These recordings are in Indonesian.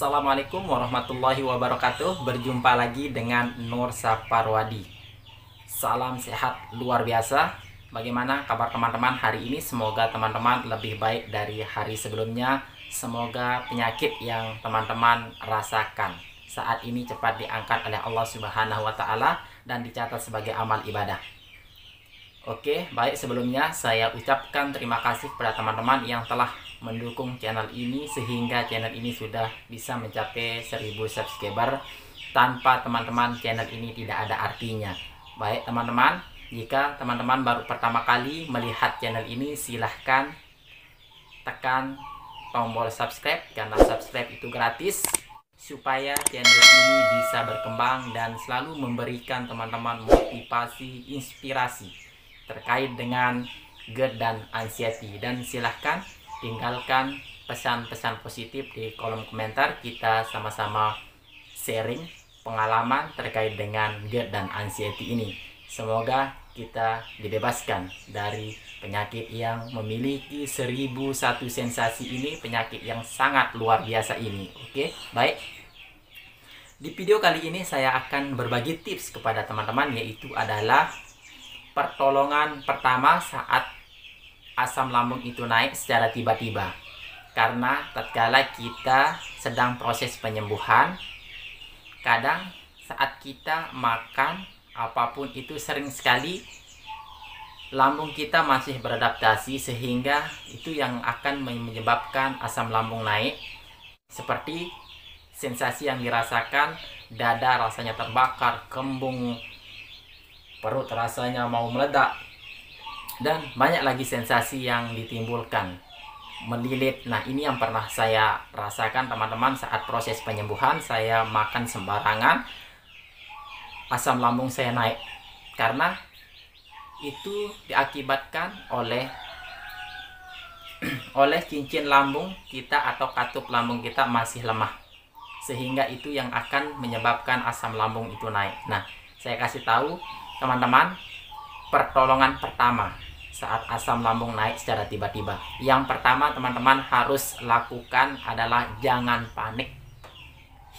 Assalamualaikum warahmatullahi wabarakatuh. Berjumpa lagi dengan Nur Saparwadi. Salam sehat luar biasa. Bagaimana kabar teman-teman hari ini? Semoga teman-teman lebih baik dari hari sebelumnya. Semoga penyakit yang teman-teman rasakan saat ini cepat diangkat oleh Allah Subhanahu wa taala dan dicatat sebagai amal ibadah. Oke, baik, sebelumnya saya ucapkan terima kasih kepada teman-teman yang telah mendukung channel ini sehingga channel ini sudah bisa mencapai 1000 subscriber. Tanpa teman-teman channel ini tidak ada artinya. Baik teman-teman, jika teman-teman baru pertama kali melihat channel ini, silahkan tekan tombol subscribe karena subscribe itu gratis, supaya channel ini bisa berkembang dan selalu memberikan teman-teman motivasi, inspirasi terkait dengan GERD dan anxiety. Dan silahkan tinggalkan pesan-pesan positif di kolom komentar. Kita sama-sama sharing pengalaman terkait dengan GERD dan anxiety ini. Semoga kita dibebaskan dari penyakit yang memiliki 1001 sensasi ini, penyakit yang sangat luar biasa ini. Oke, baik. Di video kali ini saya akan berbagi tips kepada teman-teman, yaitu adalah pertolongan pertama saat asam lambung itu naik secara tiba-tiba. Karena tatkala kita sedang proses penyembuhan, kadang saat kita makan apapun itu sering sekali lambung kita masih beradaptasi, sehingga itu yang akan menyebabkan asam lambung naik. Seperti sensasi yang dirasakan, dada rasanya terbakar, kembung, perut rasanya mau meledak, dan banyak lagi sensasi yang ditimbulkan, melilit. Nah, ini yang pernah saya rasakan teman-teman saat proses penyembuhan. Saya makan sembarangan, asam lambung saya naik, karena itu diakibatkan oleh cincin lambung kita atau katup lambung kita masih lemah, sehingga itu yang akan menyebabkan asam lambung itu naik. Nah, saya kasih tahu teman-teman, pertolongan pertama saat asam lambung naik secara tiba-tiba. Yang pertama teman-teman harus lakukan adalah jangan panik,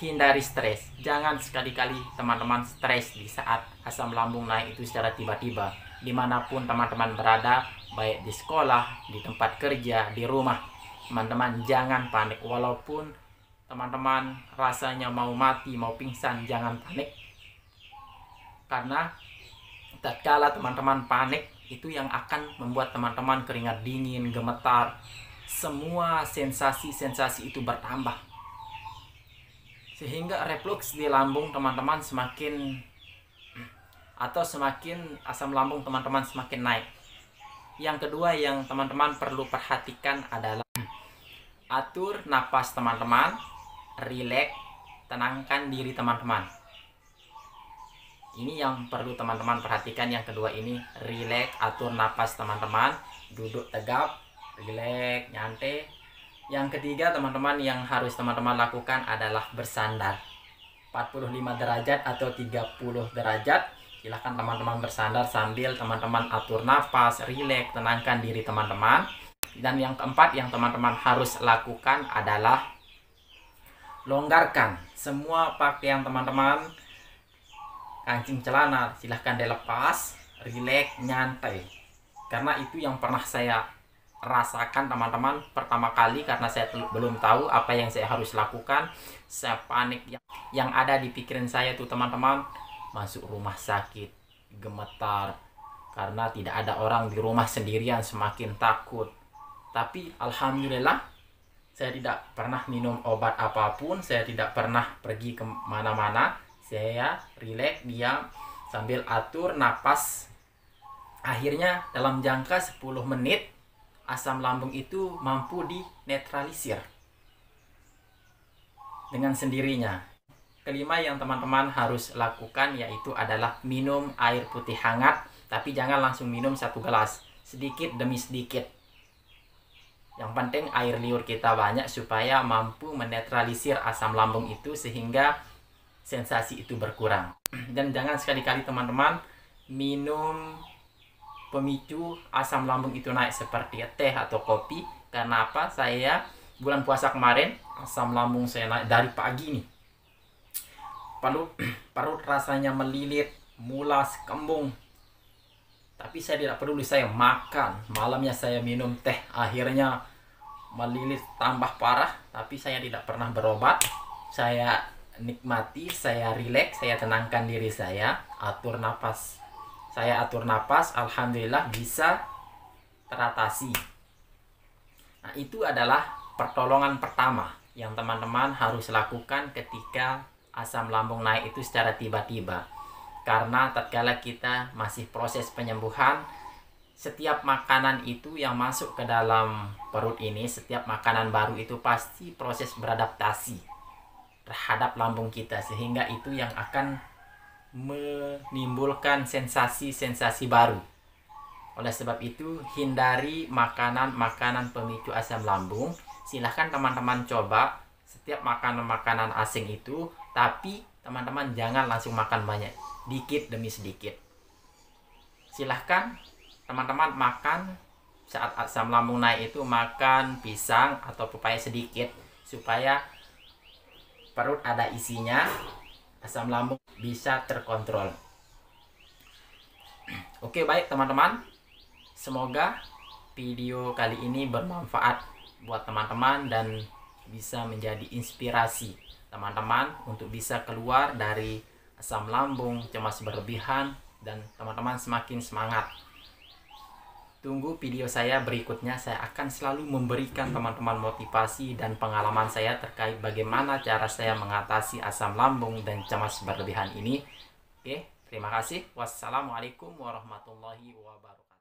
hindari stres. Jangan sekali-kali teman-teman stres di saat asam lambung naik itu secara tiba-tiba. Dimanapun teman-teman berada, baik di sekolah, di tempat kerja, di rumah, teman-teman jangan panik. Walaupun teman-teman rasanya mau mati, mau pingsan, jangan panik. Karena tatkala teman-teman panik, itu yang akan membuat teman-teman keringat dingin, gemetar, semua sensasi-sensasi itu bertambah, sehingga reflux di lambung teman-teman semakin asam lambung teman-teman semakin naik. Yang kedua yang teman-teman perlu perhatikan adalah atur napas teman-teman, rileks, tenangkan diri teman-teman. Ini yang perlu teman-teman perhatikan. Yang kedua ini, rileks, atur napas teman-teman, duduk tegap, rileks, nyantai. Yang ketiga teman-teman yang harus teman-teman lakukan adalah bersandar 45 derajat atau 30 derajat. Silahkan teman-teman bersandar sambil teman-teman atur napas, rileks, tenangkan diri teman-teman. Dan yang keempat yang teman-teman harus lakukan adalah longgarkan semua pakaian teman-teman. Kancing celana silahkan dilepas, rileks, nyantai. Karena itu yang pernah saya rasakan teman-teman pertama kali, karena saya belum tahu apa yang saya harus lakukan. Saya panik. Yang ada di pikiran saya itu teman-teman, masuk rumah sakit, gemetar, karena tidak ada orang di rumah, sendirian, semakin takut. Tapi alhamdulillah saya tidak pernah minum obat apapun, saya tidak pernah pergi ke mana-mana. Saya rileks, diam, sambil atur napas. Akhirnya dalam jangka 10 menit asam lambung itu mampu dinetralisir dengan sendirinya. Kelima yang teman-teman harus lakukan yaitu adalah minum air putih hangat, tapi jangan langsung minum 1 gelas, sedikit demi sedikit. Yang penting air liur kita banyak supaya mampu menetralisir asam lambung itu, sehingga sensasi itu berkurang. Dan jangan sekali-kali teman-teman minum pemicu asam lambung itu naik seperti teh atau kopi. Karena apa? Saya bulan puasa kemarin asam lambung saya naik dari pagi nih. Perut rasanya melilit, mulas, kembung. Tapi saya tidak peduli, saya makan. Malamnya saya minum teh, akhirnya melilit tambah parah. Tapi saya tidak pernah berobat. Saya nikmati, saya rileks, saya tenangkan diri saya, atur napas. Saya atur napas, alhamdulillah bisa teratasi. Nah, itu adalah pertolongan pertama yang teman-teman harus lakukan ketika asam lambung naik itu secara tiba-tiba. Karena tatkala kita masih proses penyembuhan, setiap makanan itu yang masuk ke dalam perut ini, setiap makanan baru itu pasti proses beradaptasi terhadap lambung kita, sehingga itu yang akan menimbulkan sensasi-sensasi baru. Oleh sebab itu, hindari makanan-makanan pemicu asam lambung. Silahkan teman-teman coba setiap makanan-makanan asing itu, tapi teman-teman jangan langsung makan banyak, dikit demi sedikit. Silahkan teman-teman makan saat asam lambung naik itu, makan pisang atau pepaya sedikit supaya perut ada isinya, asam lambung bisa terkontrol. Oke, baik teman-teman, semoga video kali ini bermanfaat buat teman-teman dan bisa menjadi inspirasi teman-teman untuk bisa keluar dari asam lambung, cemas berlebihan, dan teman-teman semakin semangat. Tunggu video saya berikutnya, saya akan selalu memberikan teman-teman motivasi dan pengalaman saya terkait bagaimana cara saya mengatasi asam lambung dan cemas berlebihan ini. Oke, terima kasih. Wassalamualaikum warahmatullahi wabarakatuh.